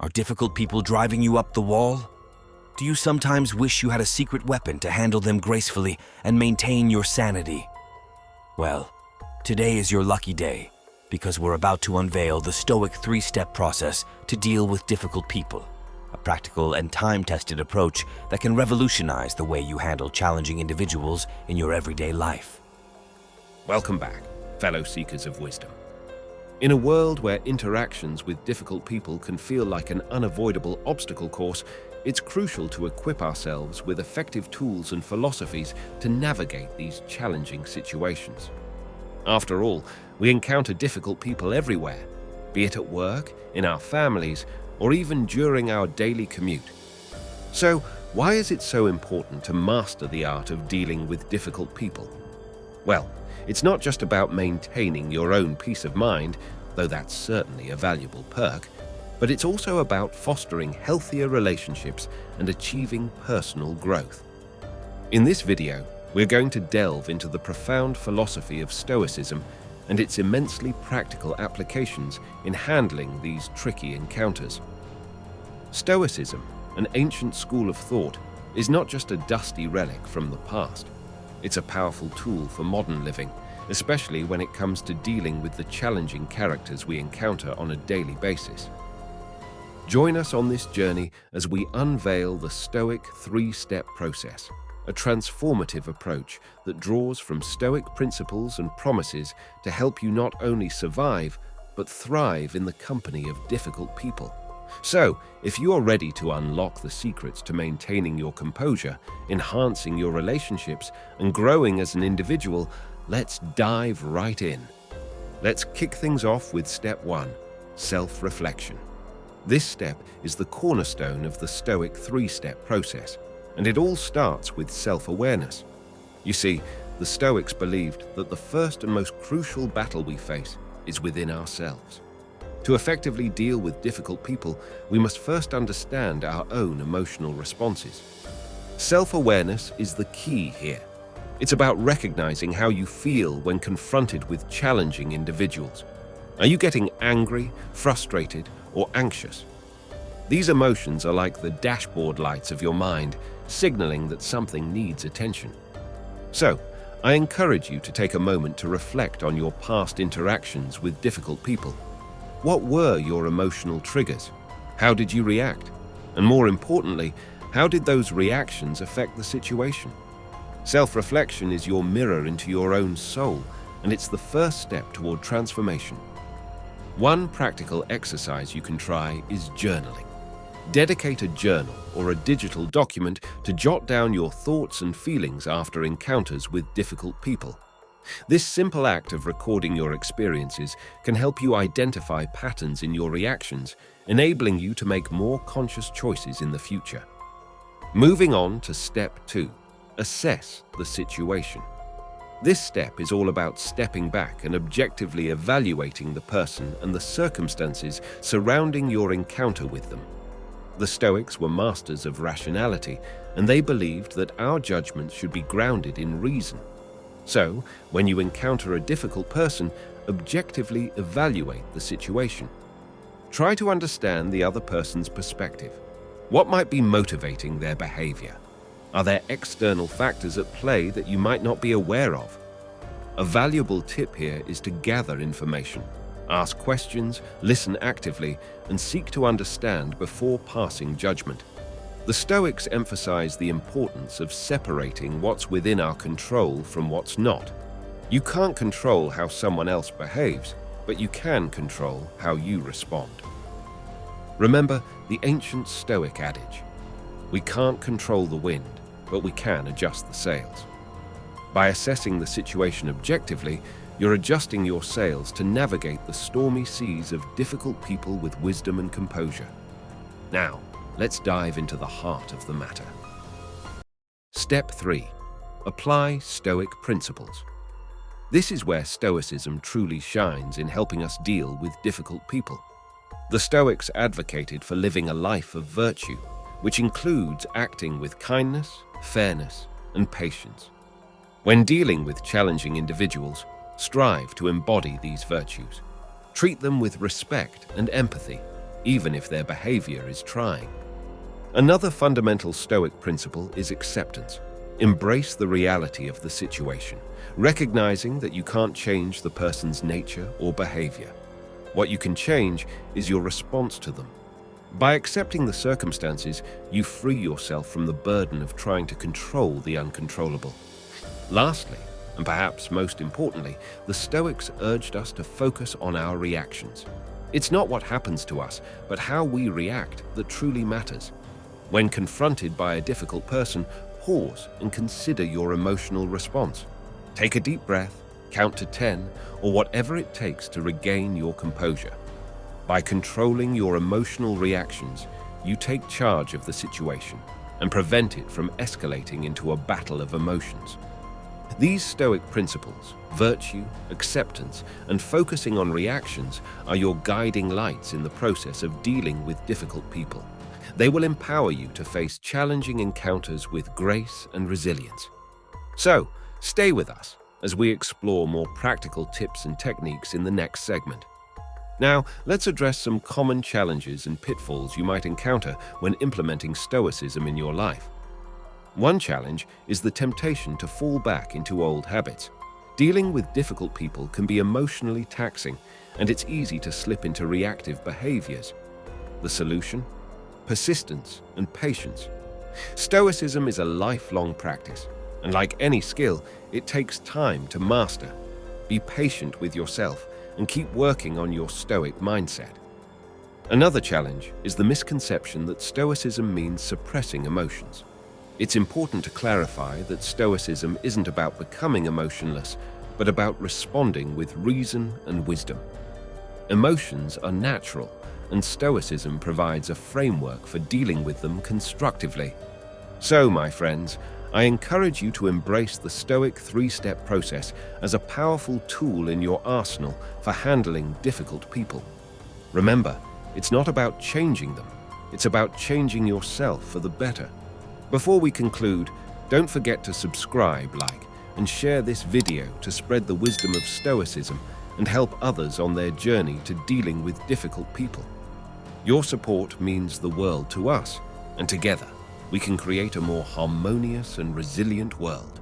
Are difficult people driving you up the wall? Do you sometimes wish you had a secret weapon to handle them gracefully and maintain your sanity? Well, today is your lucky day, because we're about to unveil the Stoic 3-step process to deal with difficult people, a practical and time-tested approach that can revolutionize the way you handle challenging individuals in your everyday life. Welcome back, fellow seekers of wisdom. In a world where interactions with difficult people can feel like an unavoidable obstacle course, it's crucial to equip ourselves with effective tools and philosophies to navigate these challenging situations. After all, we encounter difficult people everywhere, be it at work, in our families, or even during our daily commute. So, why is it so important to master the art of dealing with difficult people? Well, it's not just about maintaining your own peace of mind, though that's certainly a valuable perk, but it's also about fostering healthier relationships and achieving personal growth. In this video, we're going to delve into the profound philosophy of Stoicism and its immensely practical applications in handling these tricky encounters. Stoicism, an ancient school of thought, is not just a dusty relic from the past. It's a powerful tool for modern living, especially when it comes to dealing with the challenging characters we encounter on a daily basis. Join us on this journey as we unveil the Stoic 3-step process, a transformative approach that draws from Stoic principles and promises to help you not only survive, but thrive in the company of difficult people. So, if you are ready to unlock the secrets to maintaining your composure, enhancing your relationships, and growing as an individual, let's dive right in. Let's kick things off with step 1, self-reflection. This step is the cornerstone of the Stoic 3-step process, and it all starts with self-awareness. You see, the Stoics believed that the first and most crucial battle we face is within ourselves. To effectively deal with difficult people, we must first understand our own emotional responses. Self-awareness is the key here. It's about recognizing how you feel when confronted with challenging individuals. Are you getting angry, frustrated, or anxious? These emotions are like the dashboard lights of your mind, signaling that something needs attention. So, I encourage you to take a moment to reflect on your past interactions with difficult people. What were your emotional triggers? How did you react? And more importantly, how did those reactions affect the situation? Self-reflection is your mirror into your own soul, and it's the first step toward transformation. One practical exercise you can try is journaling. Dedicate a journal or a digital document to jot down your thoughts and feelings after encounters with difficult people. This simple act of recording your experiences can help you identify patterns in your reactions, enabling you to make more conscious choices in the future. Moving on to step 2, assess the situation. This step is all about stepping back and objectively evaluating the person and the circumstances surrounding your encounter with them. The Stoics were masters of rationality, and they believed that our judgments should be grounded in reason. So, when you encounter a difficult person, objectively evaluate the situation. Try to understand the other person's perspective. What might be motivating their behavior? Are there external factors at play that you might not be aware of? A valuable tip here is to gather information. Ask questions, listen actively, and seek to understand before passing judgment. The Stoics emphasize the importance of separating what's within our control from what's not. You can't control how someone else behaves, but you can control how you respond. Remember the ancient Stoic adage, we can't control the wind, but we can adjust the sails. By assessing the situation objectively, you're adjusting your sails to navigate the stormy seas of difficult people with wisdom and composure. Now, let's dive into the heart of the matter. Step 3. Apply Stoic principles. This is where Stoicism truly shines in helping us deal with difficult people. The Stoics advocated for living a life of virtue, which includes acting with kindness, fairness, and patience. When dealing with challenging individuals, strive to embody these virtues. Treat them with respect and empathy, even if their behavior is trying. Another fundamental Stoic principle is acceptance. Embrace the reality of the situation, recognizing that you can't change the person's nature or behavior. What you can change is your response to them. By accepting the circumstances, you free yourself from the burden of trying to control the uncontrollable. Lastly, and perhaps most importantly, the Stoics urged us to focus on our reactions. It's not what happens to us, but how we react that truly matters. When confronted by a difficult person, pause and consider your emotional response. Take a deep breath, count to 10, or whatever it takes to regain your composure. By controlling your emotional reactions, you take charge of the situation and prevent it from escalating into a battle of emotions. These Stoic principles, virtue, acceptance, and focusing on reactions, are your guiding lights in the process of dealing with difficult people. They will empower you to face challenging encounters with grace and resilience. So, stay with us as we explore more practical tips and techniques in the next segment. Now, let's address some common challenges and pitfalls you might encounter when implementing Stoicism in your life. One challenge is the temptation to fall back into old habits. Dealing with difficult people can be emotionally taxing, and it's easy to slip into reactive behaviors. The solution? Persistence and patience. Stoicism is a lifelong practice, and like any skill, it takes time to master. Be patient with yourself and keep working on your Stoic mindset. Another challenge is the misconception that Stoicism means suppressing emotions. It's important to clarify that Stoicism isn't about becoming emotionless, but about responding with reason and wisdom. Emotions are natural, and Stoicism provides a framework for dealing with them constructively. So, my friends, I encourage you to embrace the Stoic three-step process as a powerful tool in your arsenal for handling difficult people. Remember, it's not about changing them, it's about changing yourself for the better. Before we conclude, don't forget to subscribe, like, and share this video to spread the wisdom of Stoicism and help others on their journey to dealing with difficult people. Your support means the world to us, and together we can create a more harmonious and resilient world.